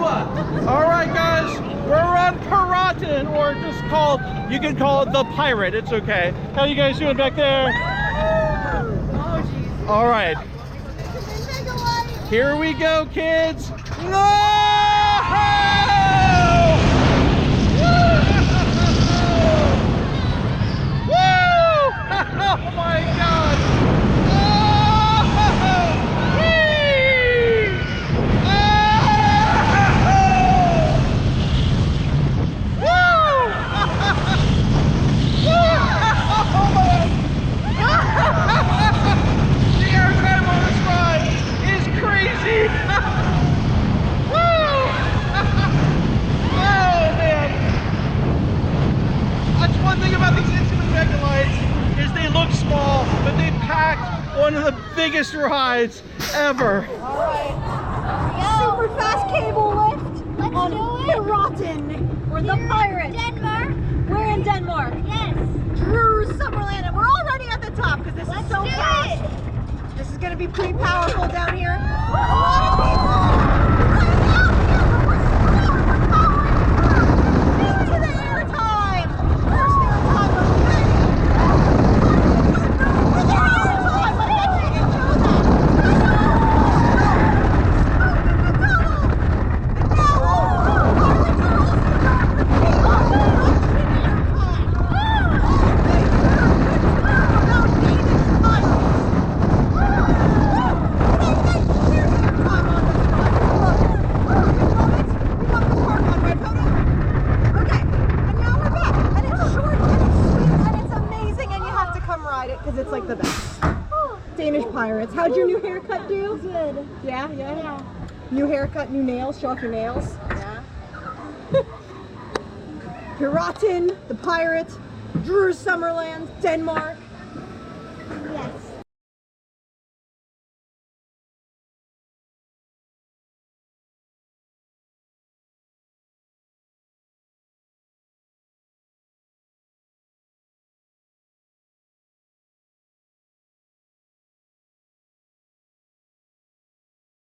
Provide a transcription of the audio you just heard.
All right, guys, we're on Piraten, or just called, you can call it the Pirate. It's okay. How you guys doing back there? All right. Here we go, kids. No! Oh my God! The airtime on this ride is crazy! Woo! Oh man! That's one thing about these instrument mega lights, is they look small, but they packed one of the biggest rides ever. Alright. Super fast cable lift on Piraten. We're the Pirates. Denmark. We're in Denmark. Yes. Djurs Sommerland. And we're already at the top because this is so fast. This is going to be pretty powerful down here. A lot of people. Into the airtime. First airtime of the day. With the airtime. Let's get you to show that. Because it's like the best. Danish Pirates. How'd your new haircut do? Good. Yeah. New haircut, new nails. Show off your nails. Yeah. Piraten, the Pirate, Djurs Sommerland, Denmark. Yes.